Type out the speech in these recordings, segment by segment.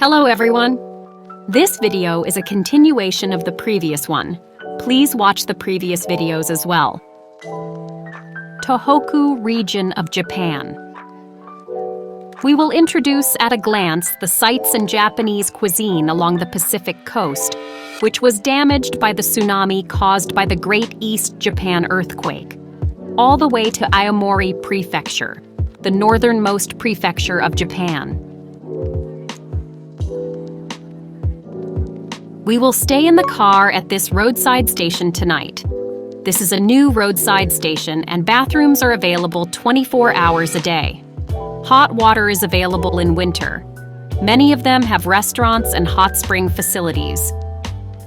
Hello everyone! This video is a continuation of the previous one. Please watch the previous videos as well. Tohoku region of Japan. We will introduce at a glance the sights and Japanese cuisine along the Pacific coast, which was damaged by the tsunami caused by the Great East Japan earthquake, all the way to Aomori Prefecture, the northernmost prefecture of Japan. We will stay in the car at this roadside station tonight. This is a new roadside station and bathrooms are available 24 hours a day. Hot water is available in winter. Many of them have restaurants and hot spring facilities.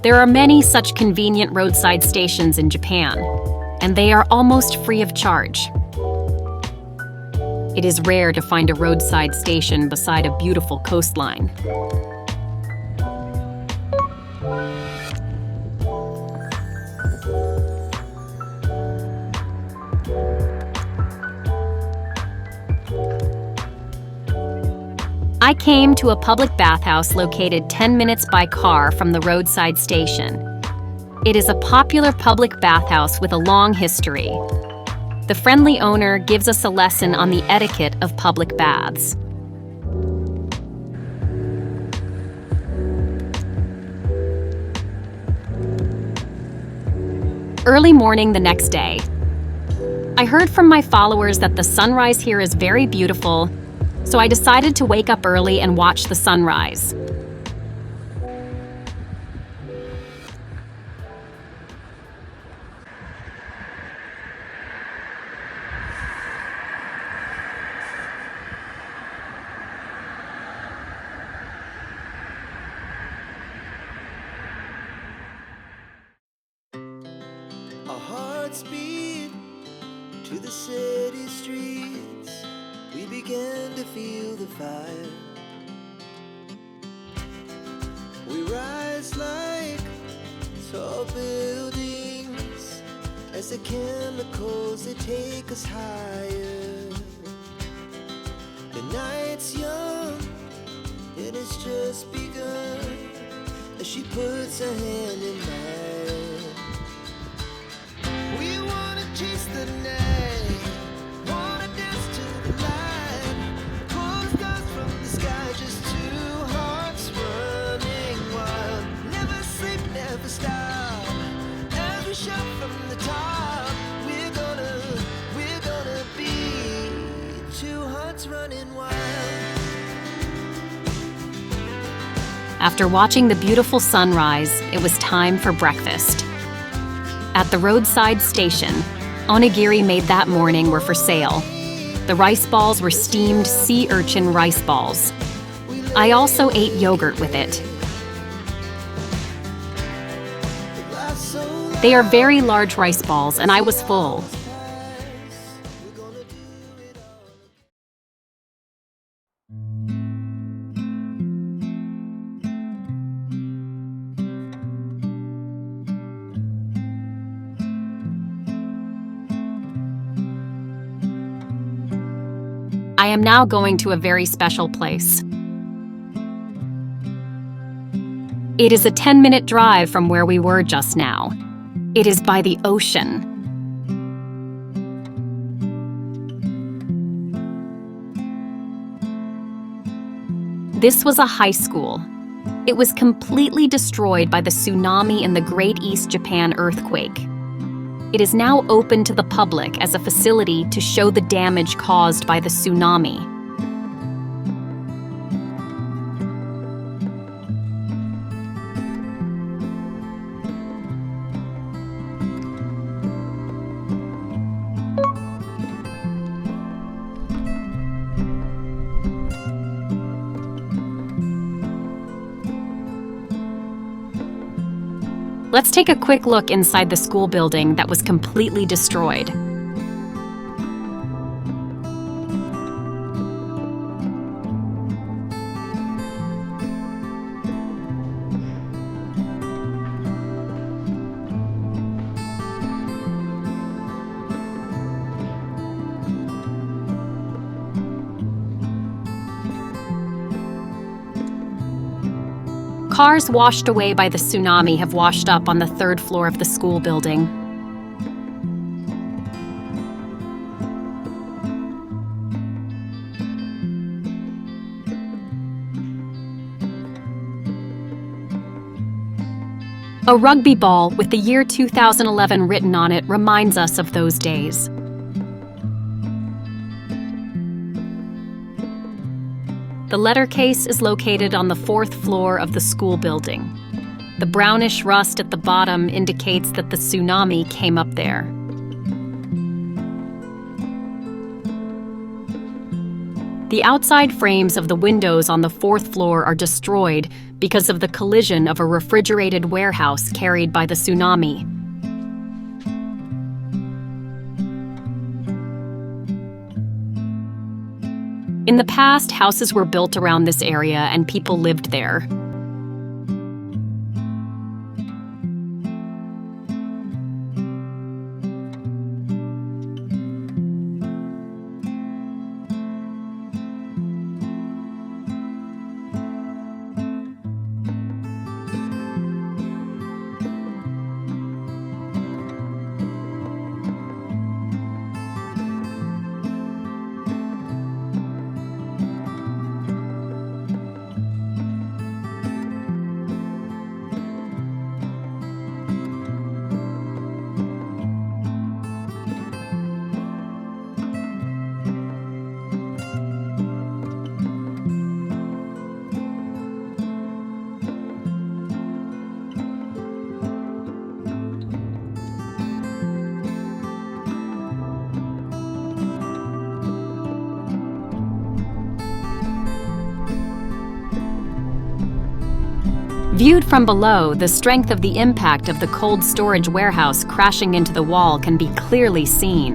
There are many such convenient roadside stations in Japan, and they are almost free of charge. It is rare to find a roadside station beside a beautiful coastline. I came to a public bathhouse located 10 minutes by car from the roadside station. It is a popular public bathhouse with a long history. The friendly owner gives us a lesson on the etiquette of public baths. Early morning the next day. I heard from my followers that the sunrise here is very beautiful, so I decided to wake up early and watch the sunrise. Our hearts beat to the city streets. We began to feel the fire. We rise like tall buildings as the chemicals, they take us higher. The night's young and it's just begun as she puts her hand in mine. We wanna chase the night, wanna dance to the light, pull stars from the sky, just two hearts running wild. Never sleep, never stop, as we shout from the top. We're gonna be two hearts running wild. After watching the beautiful sunrise, it was time for breakfast. At the roadside station, onigiri made that morning were for sale. The rice balls were steamed sea urchin rice balls. I also ate yogurt with it. They are very large rice balls, and I was full. I am now going to a very special place. It is a 10-minute drive from where we were just now. It is by the ocean. This was a high school. It was completely destroyed by the tsunami and the Great East Japan earthquake. It is now open to the public as a facility to show the damage caused by the tsunami. Let's take a quick look inside the school building that was completely destroyed. Cars washed away by the tsunami have washed up on the third floor of the school building. A rugby ball with the year 2011 written on it reminds us of those days. The letter case is located on the fourth floor of the school building. The brownish rust at the bottom indicates that the tsunami came up there. The outside frames of the windows on the fourth floor are destroyed because of the collision of a refrigerated warehouse carried by the tsunami. In the past, houses were built around this area and people lived there. Viewed from below, the strength of the impact of the cold storage warehouse crashing into the wall can be clearly seen.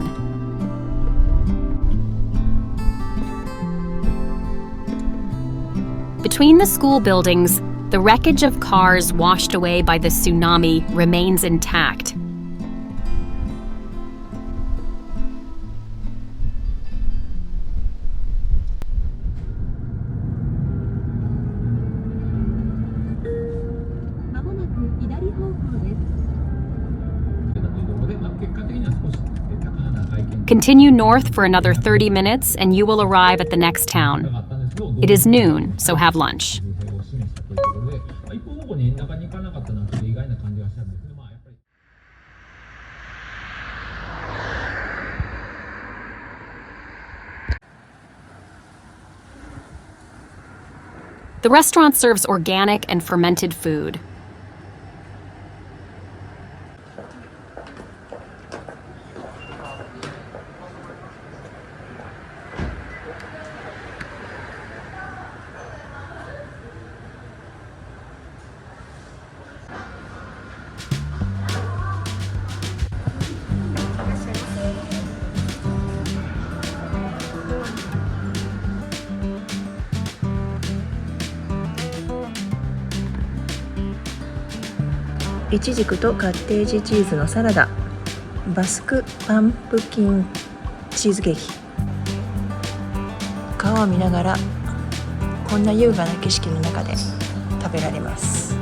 Between the school buildings, the wreckage of cars washed away by the tsunami remains intact. Continue north for another 30 minutes and you will arrive at the next town. It is noon, so have lunch. The restaurant serves organic and fermented food.イチジクとカッテージチーズのサラダ、バスクパンプキンチーズケーキ。川を見ながらこんな優雅な景色の中で食べられます。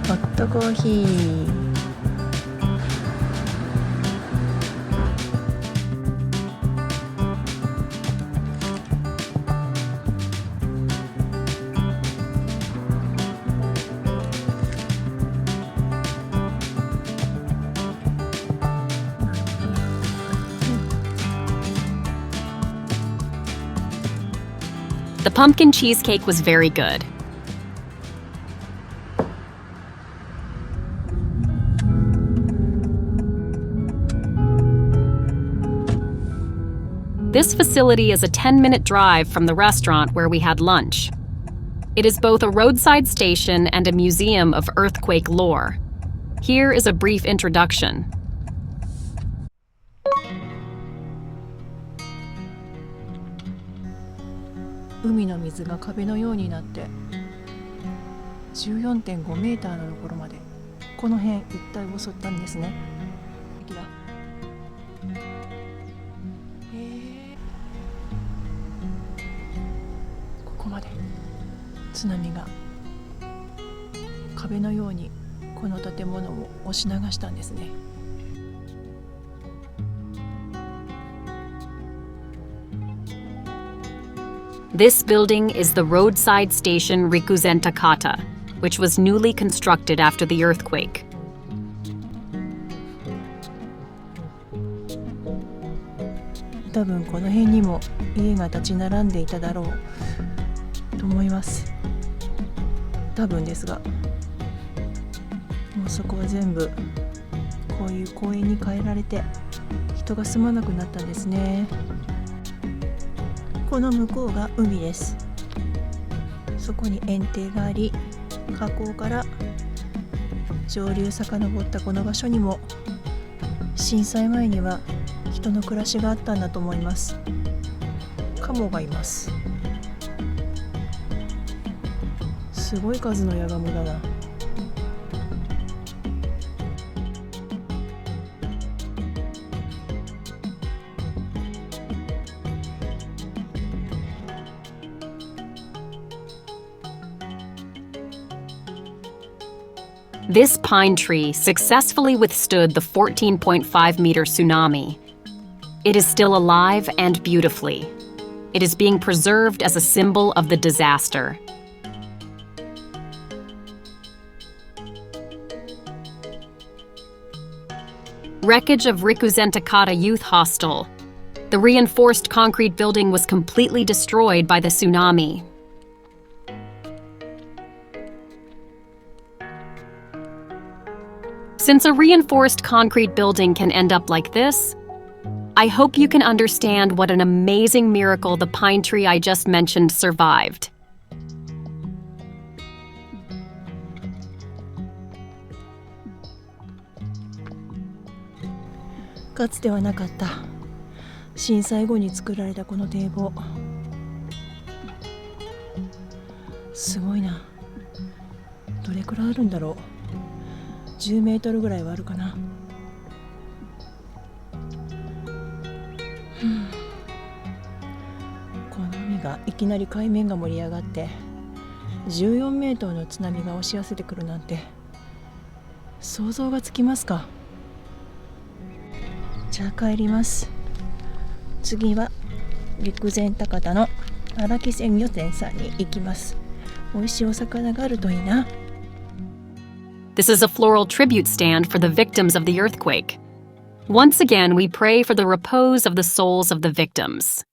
ホットコーヒー。The pumpkin cheesecake was very good. This facility is a 10-minute drive from the restaurant where we had lunch. It is both a roadside station and a museum of earthquake lore. Here is a brief introduction. 海の水が壁のようになって14.5 メーターのところまでこの辺一帯を襲ったんですね。津波が壁のようにこの建物を押し流したんですね。This building is the roadside station Rikuzentakata, which was newly constructed after the earthquake. 多分この辺にも家が立ち並んでいただろうと思います。多分ですが、もうそこは全部こういう公園に変えられて人が住まなくなったんですね。この向こうが海です。そこに堰堤があり、河口から上流遡ったこの場所にも震災前には人の暮らしがあったんだと思います。カモがいます。すごい数のヤガモだな。This pine tree successfully withstood the 14.5-meter tsunami. It is still alive and beautifully. It is being preserved as a symbol of the disaster. Wreckage of Rikuzentakata Youth Hostel. The reinforced concrete building was completely destroyed by the tsunami. Since a reinforced concrete building can end up like this, I hope you can understand what an amazing miracle the pine tree I just mentioned survived. かつてはなかった震災後に作られたこの堤防、すごいな。どれくらいあるんだろう。10メートルぐらいはあるかな。この海がいきなり海面が盛り上がって14メートルの津波が押し寄せてくるなんて想像がつきますか。じゃあ帰ります。次は陸前高田の荒木鮮魚店さんに行きます。美味しいお魚があるといいな。This is a floral tribute stand for the victims of the earthquake. Once again, we pray for the repose of the souls of the victims.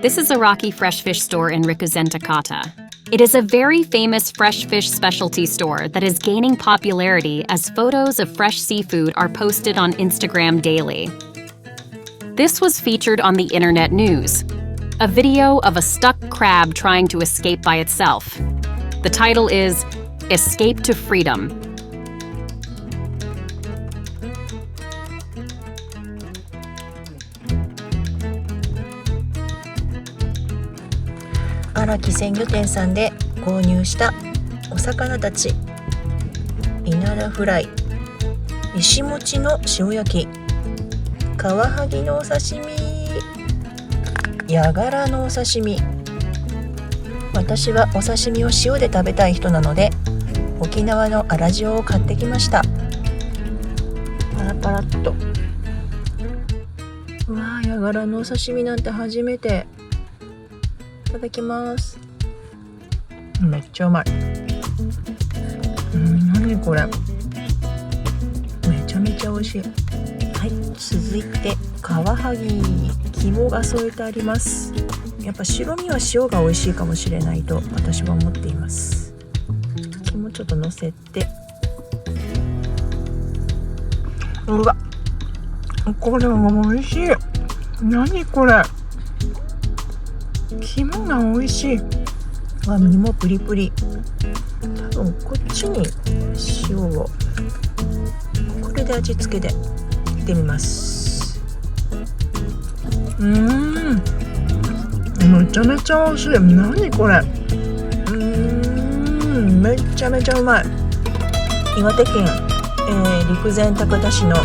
This is a Rocky fresh fish store in Rikuzentakata. It is a very famous fresh fish specialty store that is gaining popularity as photos of fresh seafood are posted on Instagram daily. This was featured on the internet news, a video of a stuck crab trying to escape by itself. The title is Escape to Freedom. 荒木鮮魚店さんで購入したお魚たち、稲田フライ、石餅の塩焼き、カワハギのお刺身、ヤガラのお刺身。私はお刺身を塩で食べたい人なので沖縄の粗塩を買ってきました。パラパラっと。うわー、ヤガラのお刺身なんて初めて。いただきます。めっちゃうまい。何これ、めちゃめちゃ美味しい。はい、続いてカワハギ、肝が添えてあります。やっぱ白身は塩が美味しいかもしれないと私は思っています。肝ちょっと乗せて、うわ、これも美味しい。何これ、肝が美味しい。身もプリプリ。多分こっちに塩を、これで味付けでいってみます。めめちゃめちゃ美味しい。何これ。めちゃめちゃうまい。岩手県、陸前高田市の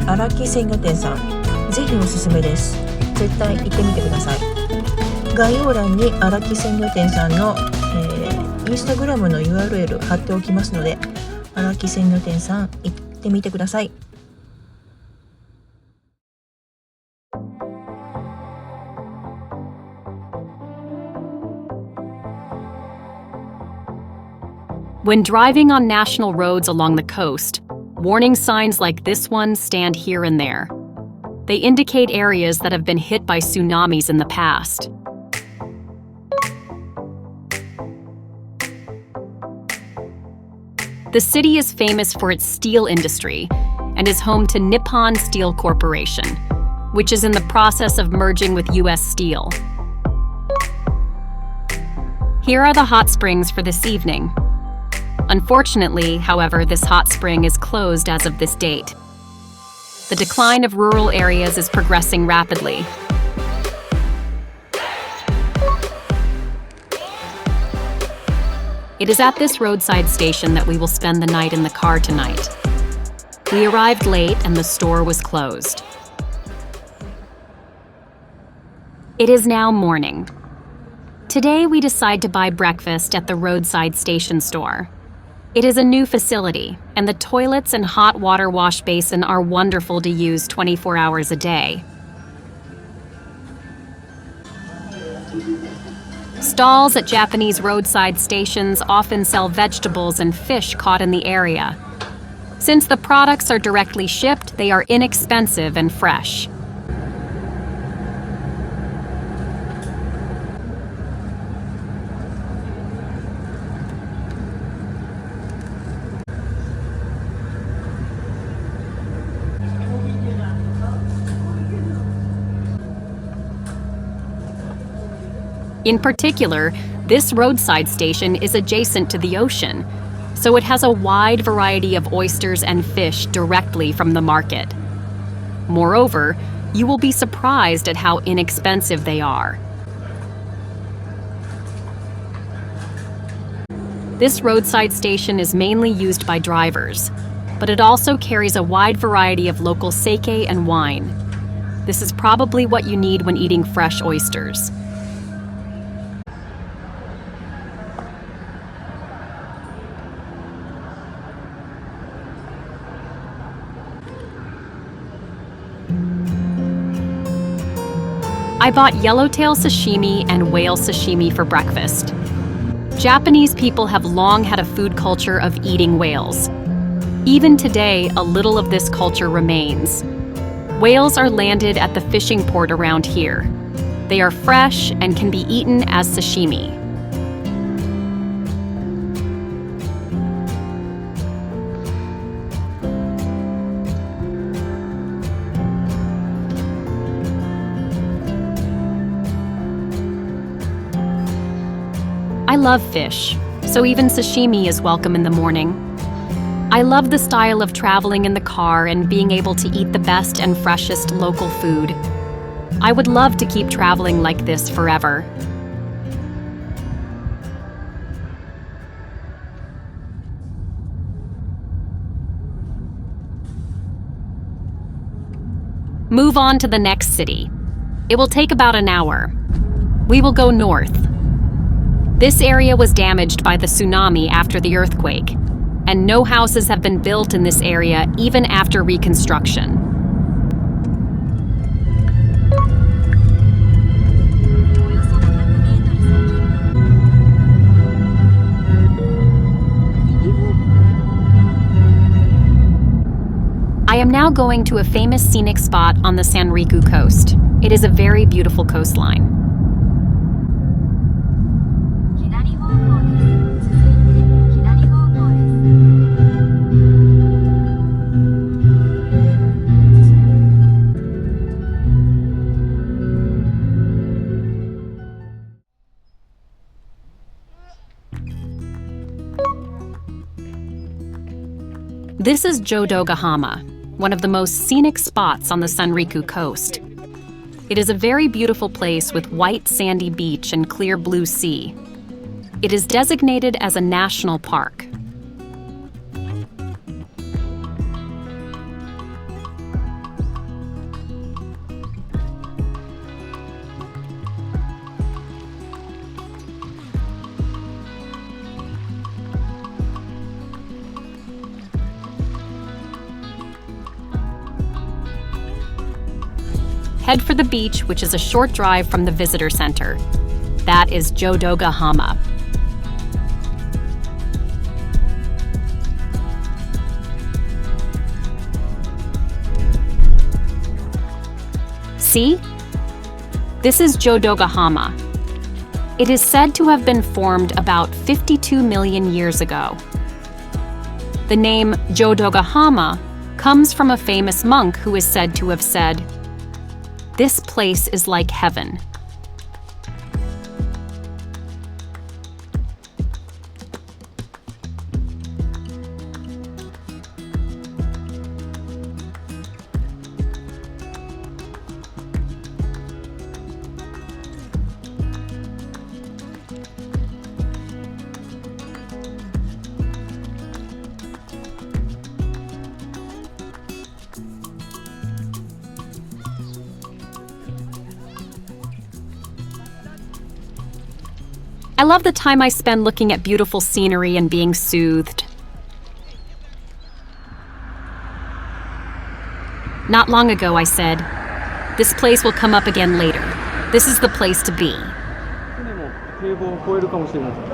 荒木鮮魚店さん、ぜひおすすめです。絶対行ってみてください。概要欄に荒木鮮魚店さんの、インスタグラムの URL 貼っておきますので、荒木鮮魚店さん行ってみてください。When driving on national roads along the coast, warning signs like this one stand here and there. They indicate areas that have been hit by tsunamis in the past. The city is famous for its steel industry and is home to Nippon Steel Corporation, which is in the process of merging with U.S. Steel. Here are the hot springs for this evening. Unfortunately, however, this hot spring is closed as of this date. The decline of rural areas is progressing rapidly. It is at this roadside station that we will spend the night in the car tonight. We arrived late and the store was closed. It is now morning. Today we decide to buy breakfast at the roadside station store. It is a new facility, and the toilets and hot water wash basin are wonderful to use 24 hours a day. Stalls at Japanese roadside stations often sell vegetables and fish caught in the area. Since the products are directly shipped, they are inexpensive and fresh. In particular, this roadside station is adjacent to the ocean, so it has a wide variety of oysters and fish directly from the market. Moreover, you will be surprised at how inexpensive they are. This roadside station is mainly used by drivers, but it also carries a wide variety of local sake and wine. This is probably what you need when eating fresh oysters. I bought yellowtail sashimi and whale sashimi for breakfast. Japanese people have long had a food culture of eating whales. Even today, a little of this culture remains. Whales are landed at the fishing port around here. They are fresh and can be eaten as sashimi. I love fish, so even sashimi is welcome in the morning. I love the style of traveling in the car and being able to eat the best and freshest local food. I would love to keep traveling like this forever. Move on to the next city. It will take about an hour. We will go north. This area was damaged by the tsunami after the earthquake, and no houses have been built in this area even after reconstruction. I am now going to a famous scenic spot on the Sanriku coast. It is a very beautiful coastline. This is Jodogahama, one of the most scenic spots on the Sanriku coast. It is a very beautiful place with white sandy beach and clear blue sea. It is designated as a national park. Head for the beach, which is a short drive from the visitor center. That is Jodogahama. See? This is Jodogahama. It is said to have been formed about 52 million years ago. The name Jodogahama comes from a famous monk who is said to have said, "This place is like heaven." I love the time I spend looking at beautiful scenery and being soothed. Not long ago, I said, "This place will come up again later. This is the place to be." 船も堤防を越えるかもしれません。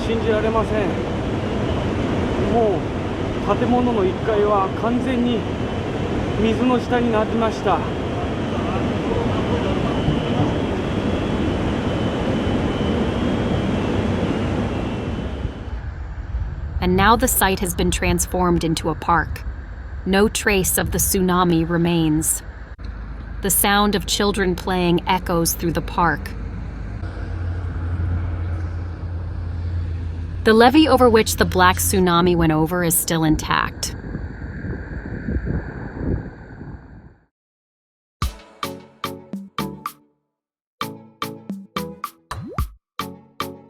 信じられません。もう建物の1階は完全に水の下になりました。And now the site has been transformed into a park. No trace of the tsunami remains. The sound of children playing echoes through the park. The levee over which the black tsunami went over is still intact.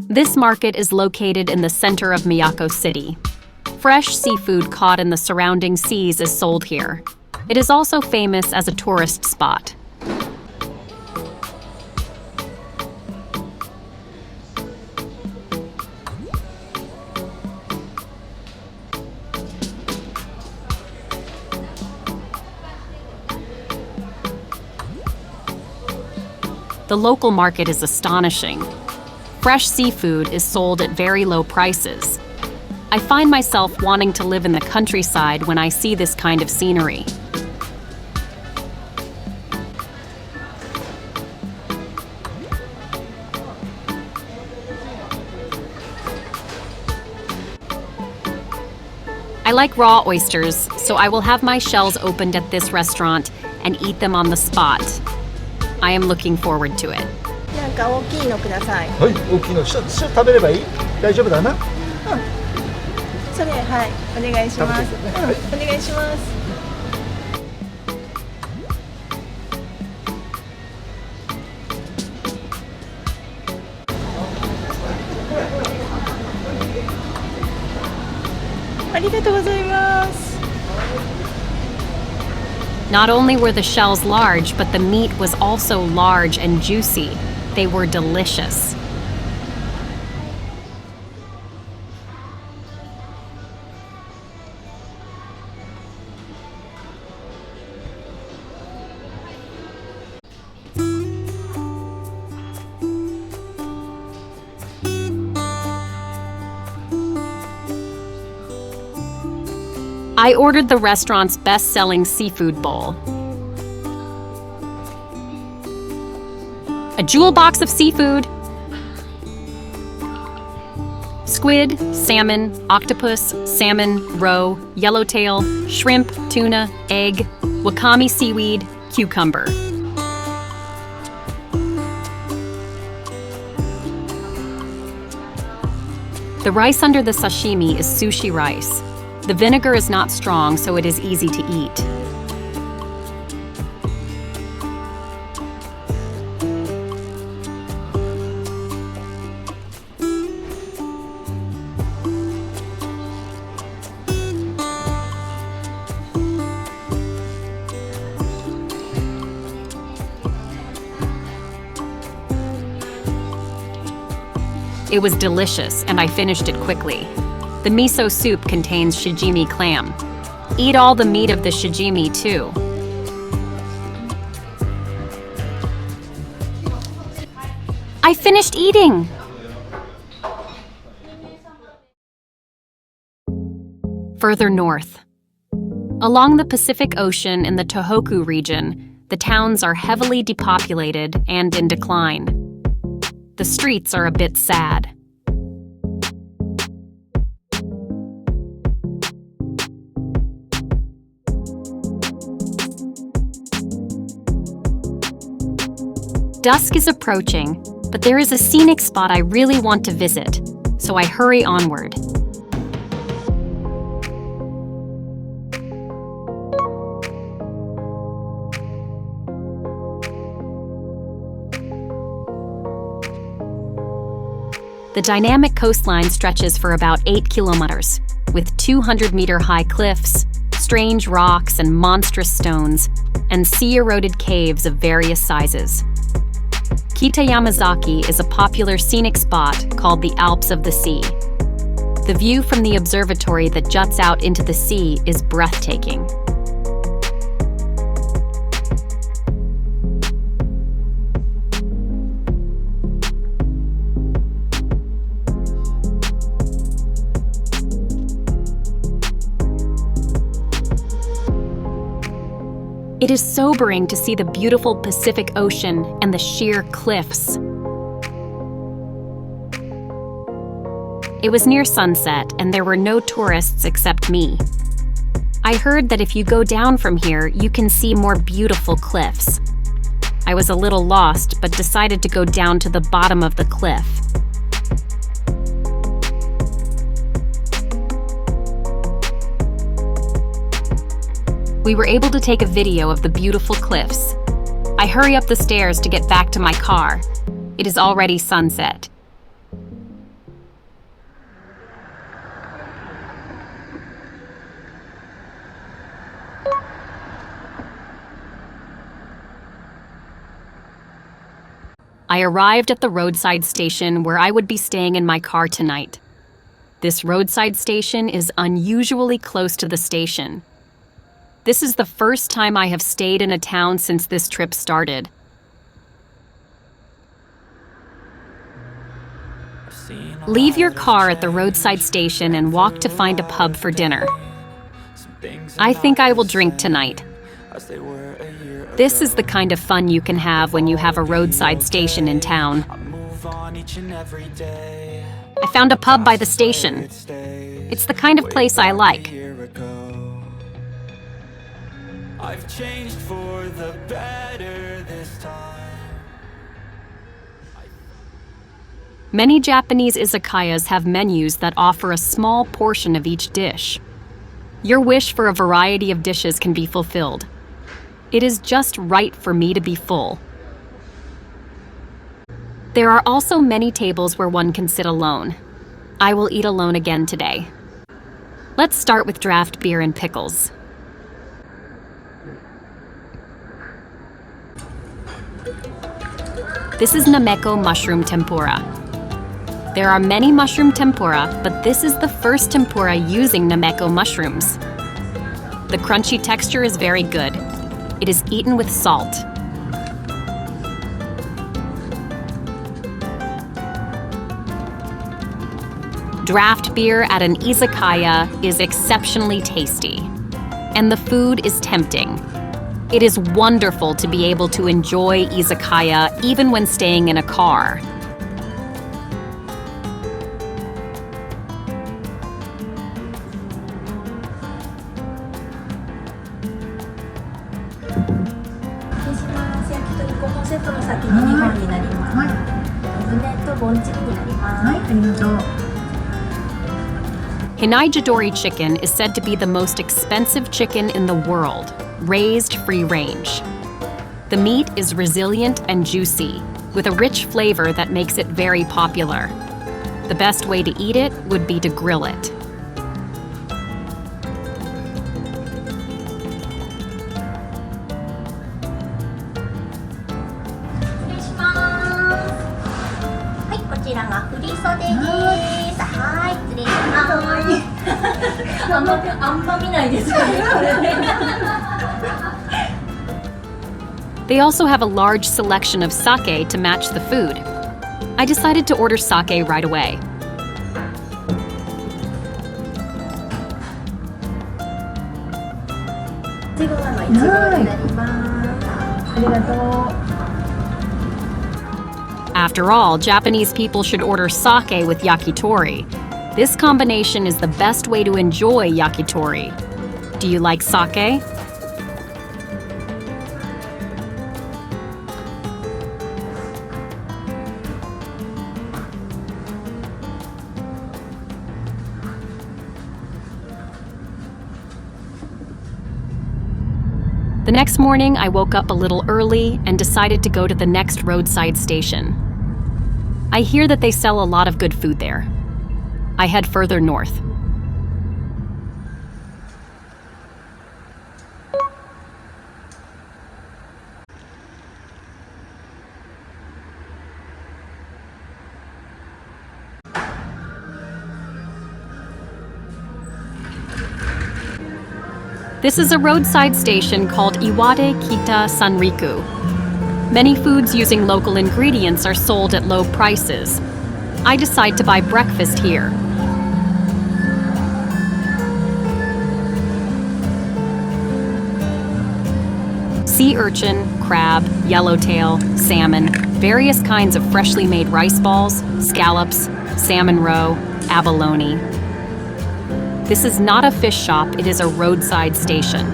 This market is located in the center of Miyako City. Fresh seafood caught in the surrounding seas is sold here. It is also famous as a tourist spot. The local market is astonishing. Fresh seafood is sold at very low prices. I find myself wanting to live in the countryside when I see this kind of scenery. I like raw oysters, so I will have my shells opened at this restaurant and eat them on the spot. I am looking forward to it. なんか大きいのください。はい、大きいの一つ食べればいい？大丈夫だな。それはいお願いします。食べてください。お願いします。ありがとうございます。Not only were the shells large, but the meat was also large and juicy. They were delicious. I ordered the restaurant's best-selling seafood bowl. A jewel box of seafood. Squid, salmon, octopus, salmon, roe, yellowtail, shrimp, tuna, egg, wakame seaweed, cucumber. The rice under the sashimi is sushi rice. The vinegar is not strong, so it is easy to eat. It was delicious, and I finished it quickly. The miso soup contains shijimi clam. Eat all the meat of the shijimi, too. I finished eating! Further north. Along the Pacific Ocean in the Tohoku region, the towns are heavily depopulated and in decline. The streets are a bit sad. Dusk is approaching, but there is a scenic spot I really want to visit, so I hurry onward. The dynamic coastline stretches for about 8 kilometers, with 200-meter-high cliffs, strange rocks and monstrous stones, and sea-eroded caves of various sizes. Kita-Yamazaki is a popular scenic spot called the Alps of the Sea. The view from the observatory that juts out into the sea is breathtaking. It is sobering to see the beautiful Pacific Ocean and the sheer cliffs. It was near sunset, and there were no tourists except me. I heard that if you go down from here, you can see more beautiful cliffs. I was a little lost, but decided to go down to the bottom of the cliff. We were able to take a video of the beautiful cliffs. I hurry up the stairs to get back to my car. It is already sunset. I arrived at the roadside station where I would be staying in my car tonight. This roadside station is unusually close to the station. This is the first time I have stayed in a town since this trip started. Leave your car at the roadside station and walk to find a pub for dinner. I think I will drink tonight. This is the kind of fun you can have when you have a roadside station in town. I found a pub by the station. It's the kind of place I like. I've changed for the better this time. Many Japanese izakayas have menus that offer a small portion of each dish. Your wish for a variety of dishes can be fulfilled. It is just right for me to be full. There are also many tables where one can sit alone. I will eat alone again today. Let's start with draft beer and pickles. This is Nameko mushroom tempura. There are many mushroom tempura, but this is the first tempura using Nameko mushrooms. The crunchy texture is very good. It is eaten with salt. Draft beer at an izakaya is exceptionally tasty, and the food is tempting. It is wonderful to be able to enjoy izakaya even when staying in a car. Hinai-jidori chicken is said to be the most expensive chicken in the world, raised free range. The meat is resilient and juicy, with a rich flavor that makes it very popular. The best way to eat it would be to grill it. They also have a large selection of sake to match the food. I decided to order sake right away. After all, Japanese people should order sake with yakitori. This combination is the best way to enjoy yakitori. Do you like sake? The next morning, I woke up a little early and decided to go to the next roadside station. I hear that they sell a lot of good food there. I head further north. This is a roadside station called Iwate Sanriku. Many foods using local ingredients are sold at low prices. I decide to buy breakfast here. Sea urchin, crab, yellowtail, salmon, various kinds of freshly made rice balls, scallops, salmon roe, abalone. This is not a fish shop, it is a roadside station.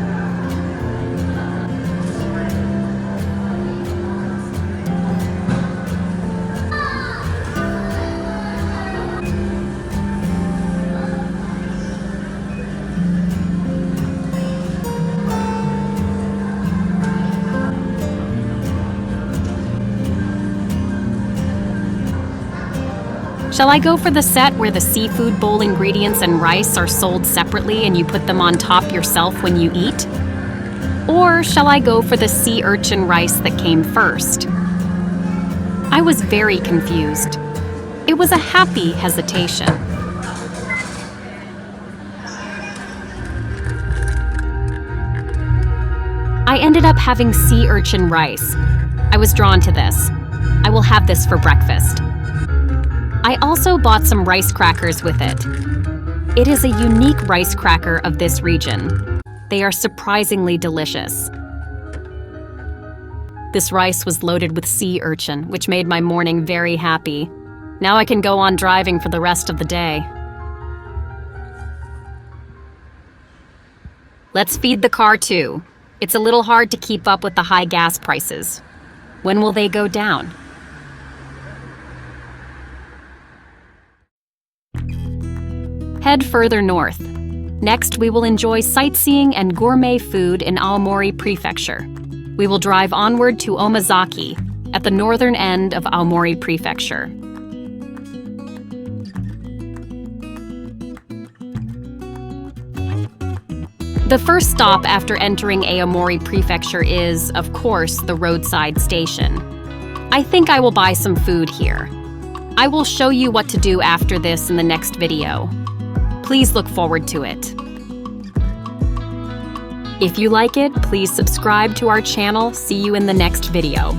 Shall I go for the set where the seafood bowl ingredients and rice are sold separately and you put them on top yourself when you eat? Or shall I go for the sea urchin rice that came first? I was very confused. It was a happy hesitation. I ended up having sea urchin rice. I was drawn to this. I will have this for breakfast. I also bought some rice crackers with it. It is a unique rice cracker of this region. They are surprisingly delicious. This rice was loaded with sea urchin, which made my morning very happy. Now I can go on driving for the rest of the day. Let's feed the car too. It's a little hard to keep up with the high gas prices. When will they go down? Head further north. Next, we will enjoy sightseeing and gourmet food in Aomori Prefecture. We will drive onward to Omazaki, at the northern end of Aomori Prefecture. The first stop after entering Aomori Prefecture is, of course, the roadside station. I think I will buy some food here. I will show you what to do after this in the next video. Please look forward to it. If you like it, please subscribe to our channel. See you in the next video.